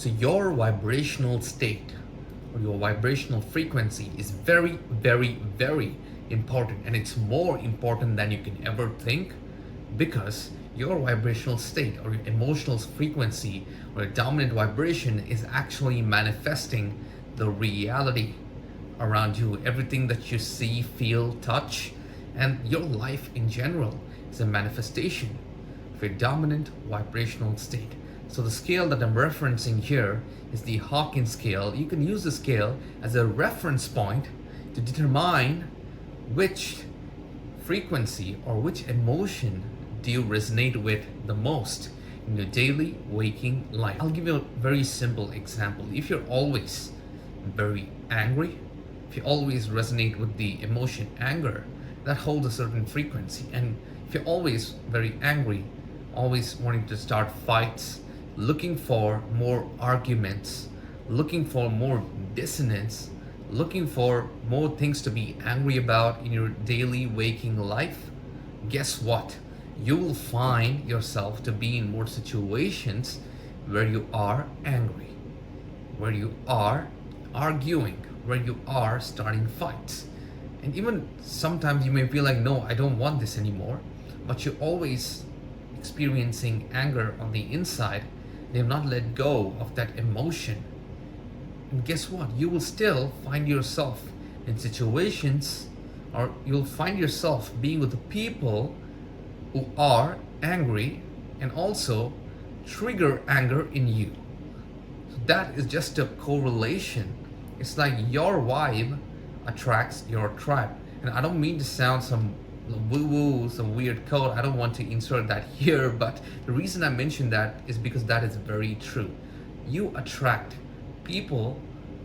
So your vibrational state or your vibrational frequency is very, very, very important, and it's more important than you can ever think, because your vibrational state or your emotional frequency or your dominant vibration is actually manifesting the reality around you. Everything that you see, feel, touch, and your life in general is a manifestation of a dominant vibrational state. So the scale that I'm referencing here is the Hawkins scale. You can use the scale as a reference point to determine which frequency or which emotion do you resonate with the most in your daily waking life. I'll give you a very simple example. If you're always very angry, if you always resonate with the emotion anger, that holds a certain frequency. And if you're always very angry, always wanting to start fights, looking for more arguments, looking for more dissonance, looking for more things to be angry about in your daily waking life, guess what? You will find yourself to be in more situations where you are angry, where you are arguing, where you are starting fights. And even sometimes you may feel like, no, I don't want this anymore, but you're always experiencing anger on the inside. They have not let go of that emotion. And guess what? You will still find yourself in situations, or you'll find yourself being with the people who are angry and also trigger anger in you. So that is just a correlation. It's like your vibe attracts your tribe. And I don't mean to sound some woo-woo, some weird code. I don't want to insert that here, but the reason I mention that is because that is very true. You attract people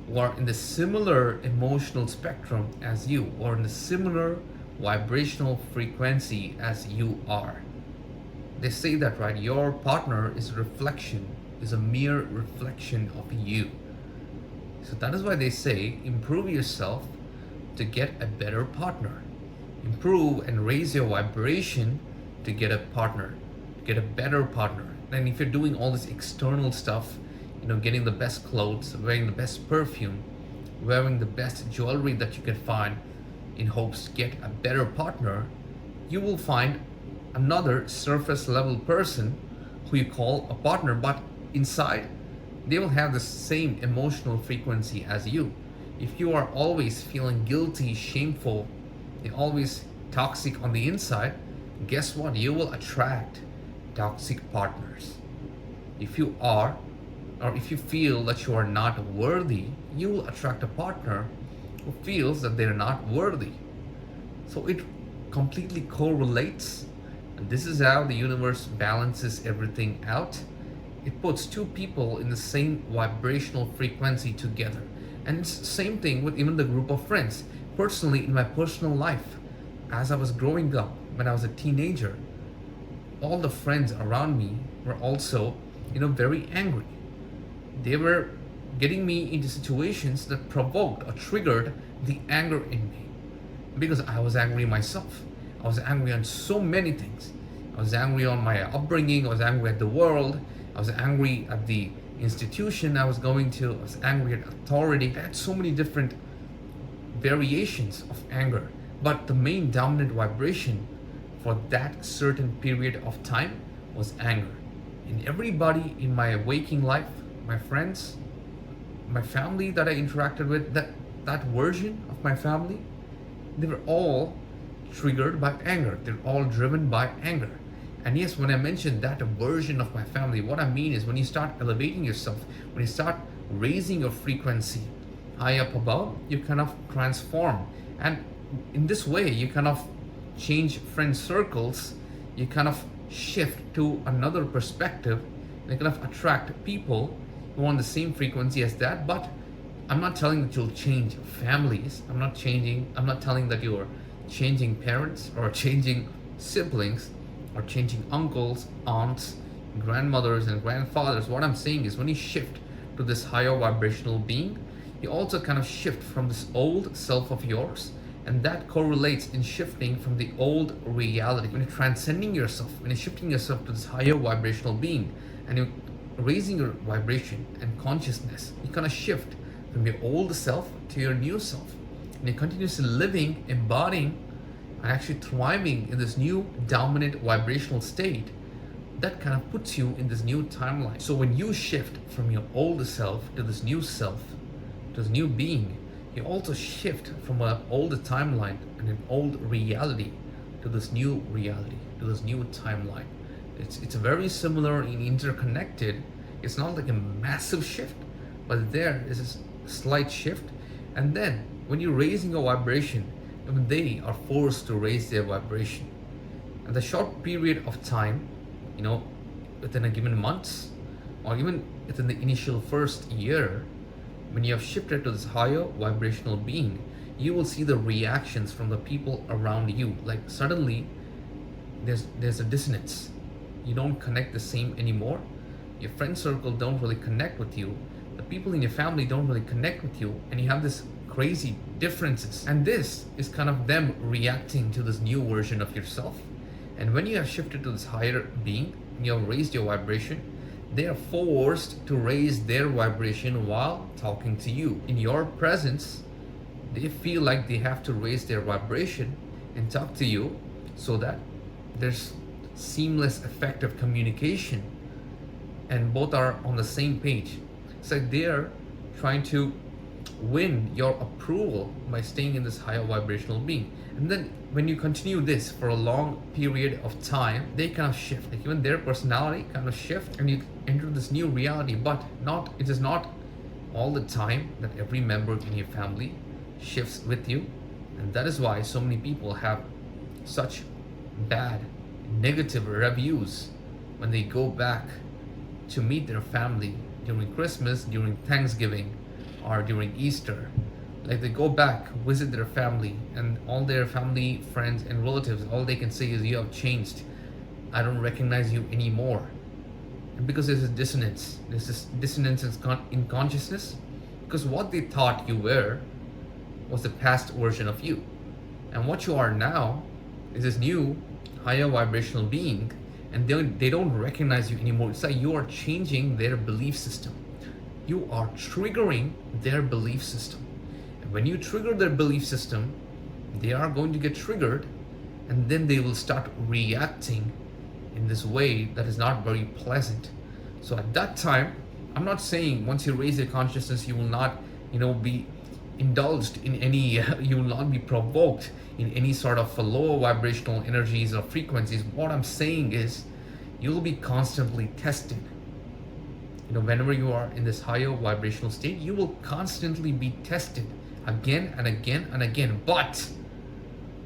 who are in the similar emotional spectrum as you, or in the similar vibrational frequency as you are. They say that, right? Your partner is a reflection, is a mere reflection of you. So that is why they say improve yourself to get a better partner. Improve and raise your vibration to get a partner, to get a better partner. And if you're doing all this external stuff, getting the best clothes, wearing the best perfume, wearing the best jewelry that you can find in hopes to get a better partner, you will find another surface level person who you call a partner, but inside they will have the same emotional frequency as you. If you are always feeling guilty, shameful, and always toxic on the inside, guess what? You will attract toxic partners. If you are, or if you feel that you are not worthy, you will attract a partner who feels that they're not worthy. So it completely correlates, and this is how the universe balances everything out. It puts two people in the same vibrational frequency together. And it's the same thing with even the group of friends. Personally, in my personal life, as I was growing up, when I was a teenager, all the friends around me were also, very angry. They were getting me into situations that provoked or triggered the anger in me, because I was angry myself. I was angry on so many things. I was angry on my upbringing. I was angry at the world. I was angry at the institution I was going to. I was angry at authority. I had so many different variations of anger. But the main dominant vibration for that certain period of time was anger. And everybody in my waking life, my friends, my family that I interacted with, that version of my family, they were all triggered by anger. They're all driven by anger. And yes, when I mention that version of my family, what I mean is when you start elevating yourself, when you start raising your frequency high up above, you kind of transform. And in this way, you kind of change friend circles, you kind of shift to another perspective, and you kind of attract people who are on the same frequency as that. But I'm not telling that you'll change families. I'm not telling that you're changing parents or changing siblings or changing uncles, aunts, grandmothers, and grandfathers. What I'm saying is when you shift to this higher vibrational being, you also kind of shift from this old self of yours, and that correlates in shifting from the old reality. When you're transcending yourself, when you're shifting yourself to this higher vibrational being, and you raising your vibration and consciousness, you kind of shift from your old self to your new self. And you're continuously living, embodying, and actually thriving in this new dominant vibrational state that kind of puts you in this new timeline. So when you shift from your old self, to this new being, you also shift from an old timeline and an old reality to this new reality, to this new timeline. It's very similar and interconnected. It's not like a massive shift, but there is a slight shift. And then when you're raising your vibration, even they are forced to raise their vibration. And the short period of time, within a given month, or even within the initial first year, when you have shifted to this higher vibrational being, you will see the reactions from the people around you. Like suddenly there's a dissonance. You don't connect the same anymore. Your friend circle don't really connect with you. The people in your family don't really connect with you, and you have this crazy differences. And this is kind of them reacting to this new version of yourself. And when you have shifted to this higher being, you have raised your vibration, they are forced to raise their vibration while talking to you. In your presence, they feel like they have to raise their vibration and talk to you so that there's seamless, effective communication and both are on the same page. It's like they're trying to win your approval by staying in this higher vibrational being. And then when you continue this for a long period of time, they kind of shift. Like even their personality kind of shift, and you enter this new reality. But it is not all the time that every member in your family shifts with you. And that is why so many people have such bad, negative reviews when they go back to meet their family during Christmas, during Thanksgiving, or during Easter. Like they go back, visit their family, and all their family, friends, and relatives, all they can say is, "You have changed. I don't recognize you anymore." And because there's this dissonance in consciousness, because what they thought you were was the past version of you, and what you are now is this new higher vibrational being, and they don't recognize you anymore. It's like you are changing their belief system. You are triggering their belief system. And when you trigger their belief system, they are going to get triggered, and then they will start reacting in this way that is not very pleasant. So at that time, I'm not saying once you raise your consciousness, you will not, be indulged in any, you will not be provoked in any sort of lower vibrational energies or frequencies. What I'm saying is, you will be constantly tested. Whenever you are in this higher vibrational state, you will constantly be tested again and again and again, but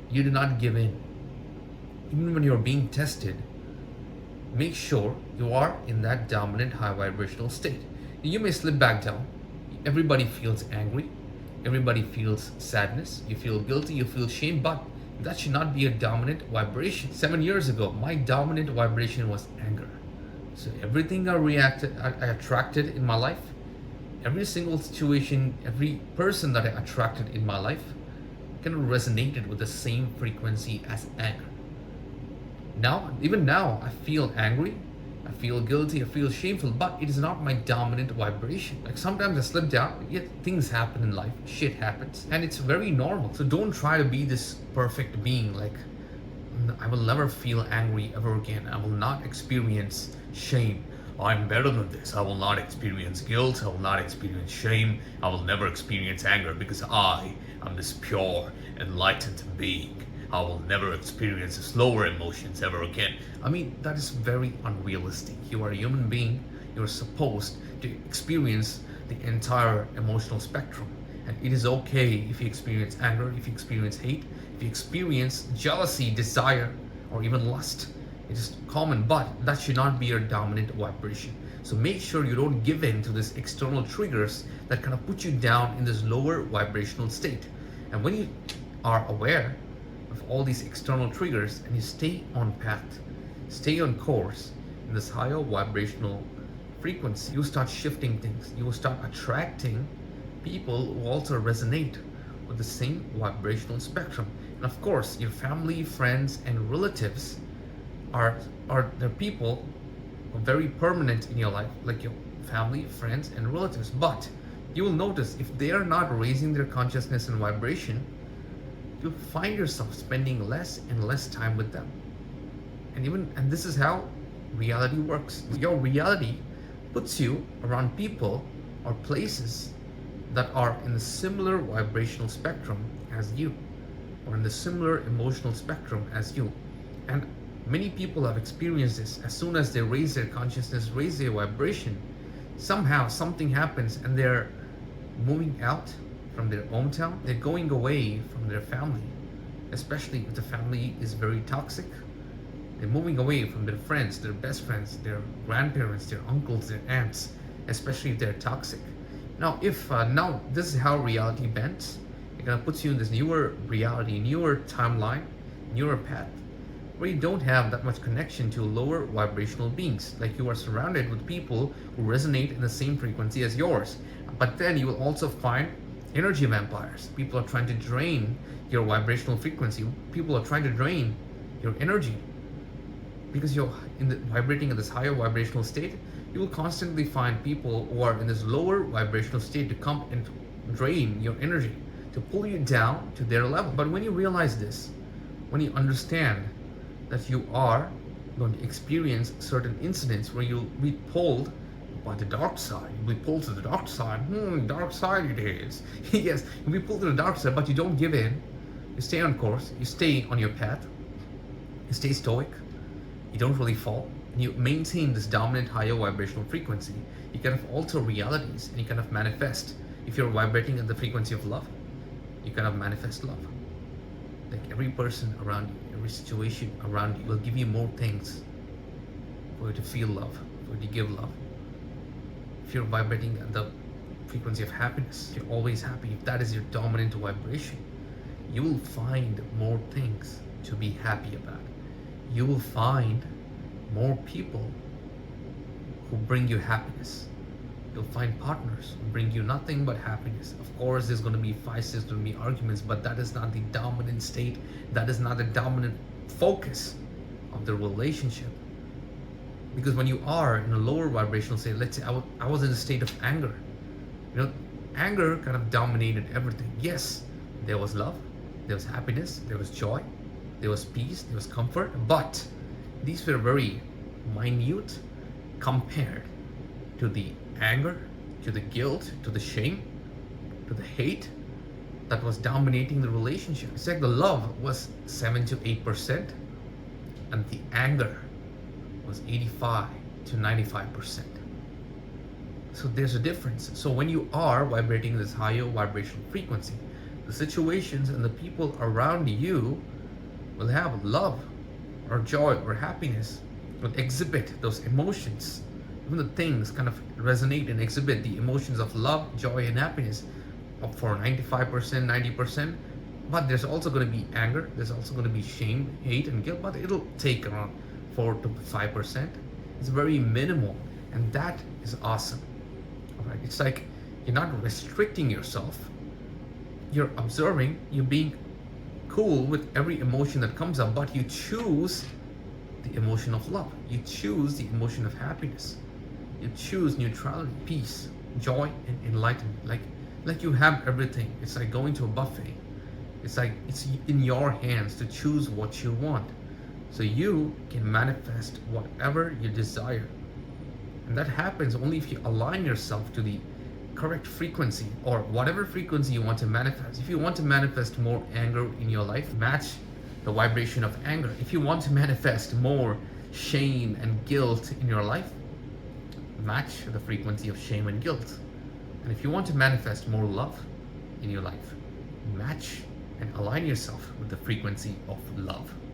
you do not give in. Even when you're being tested, make sure you are in that dominant high vibrational state. You may slip back down. Everybody feels angry. Everybody feels sadness. You feel guilty, you feel shame, but that should not be a dominant vibration. 7 years ago, my dominant vibration was anger. So everything I attracted in my life, every single situation, every person that I attracted in my life kind of resonated with the same frequency as anger. Even now, I feel angry, I feel guilty, I feel shameful, but it is not my dominant vibration. Like sometimes I slip down, yet things happen in life, shit happens, and it's very normal. So don't try to be this perfect being, like, I will never feel angry ever again. I will not experience shame. I'm better than this. I will not experience guilt. I will not experience shame. I will never experience anger because I am this pure, enlightened being. I will never experience the slower emotions ever again. I mean, that is very unrealistic. You are a human being. You're supposed to experience the entire emotional spectrum. And it is okay if you experience anger, if you experience hate, if you experience jealousy, desire, or even lust. It is common, but that should not be your dominant vibration. So make sure you don't give in to these external triggers that kind of put you down in this lower vibrational state. And when you are aware of all these external triggers and you stay on path, stay on course in this higher vibrational frequency, you start shifting things. You will start attracting people who also resonate with the same vibrational spectrum. And of course, your family, friends, and relatives are the people very permanent in your life, like your family, friends, and relatives. But you will notice if they are not raising their consciousness and vibration, you'll find yourself spending less and less time with them. And this is how reality works. Your reality puts you around people or places that are in the similar vibrational spectrum as you, or in the similar emotional spectrum as you. And many people have experienced this. As soon as they raise their consciousness, raise their vibration, somehow something happens and they're moving out from their hometown. They're going away from their family, especially if the family is very toxic. They're moving away from their friends, their best friends, their grandparents, their uncles, their aunts, especially if they're toxic. Now, now this is how reality bends. It kind of puts you in this newer reality, newer timeline, newer path, where you don't have that much connection to lower vibrational beings. Like you are surrounded with people who resonate in the same frequency as yours. But then you will also find energy vampires. People are trying to drain your vibrational frequency. People are trying to drain your energy. Because you're vibrating in this higher vibrational state, you will constantly find people who are in this lower vibrational state to come and drain your energy, to pull you down to their level. But when you realize this, when you understand that you are going to experience certain incidents where you'll be pulled by the dark side, you'll be pulled to the dark side. Dark side it is. Yes, you'll be pulled to the dark side, but you don't give in. You stay on course, you stay on your path, you stay stoic, you don't really fall. You maintain this dominant higher vibrational frequency. You kind of alter realities and you kind of manifest. If you're vibrating at the frequency of love, you kind of manifest love. Like every person around you, every situation around you will give you more things for you to feel love, for you to give love. If you're vibrating at the frequency of happiness, you're always happy. If that is your dominant vibration, you will find more things to be happy about. You will find more people who bring you happiness. You'll find partners who bring you nothing but happiness. Of course, there's going to be fights, there's going to be arguments, but that is not the dominant state. That is not the dominant focus of the relationship. Because when you are in a lower vibrational state, let's say I was in a state of anger. Anger kind of dominated everything. Yes, there was love, there was happiness, there was joy, there was peace, there was comfort, but these were very minute compared to the anger, to the guilt, to the shame, to the hate that was dominating the relationship. It's like the love was 7 to 8%, and the anger was 85 to 95%. So there's a difference. So when you are vibrating this higher vibrational frequency, the situations and the people around you will have love or joy or happiness, will exhibit those emotions. Even the things kind of resonate and exhibit the emotions of love, joy, and happiness for 95%, 90%. But there's also going to be anger, there's also going to be shame, hate, and guilt, but it'll take around 4 to 5%. It's very minimal, and that is awesome. All right, it's like you're not restricting yourself, you're observing, you're being cool with every emotion that comes up, but you choose the emotion of love, you choose the emotion of happiness, you choose neutrality, peace, joy, and enlightenment. Like you have everything. It's like going to a buffet. It's like it's in your hands to choose what you want, so you can manifest whatever you desire. And that happens only if you align yourself to the correct frequency, or whatever frequency you want to manifest. If you want to manifest more anger in your life, match the vibration of anger. If you want to manifest more shame and guilt in your life, match the frequency of shame and guilt. And if you want to manifest more love in your life, match and align yourself with the frequency of love.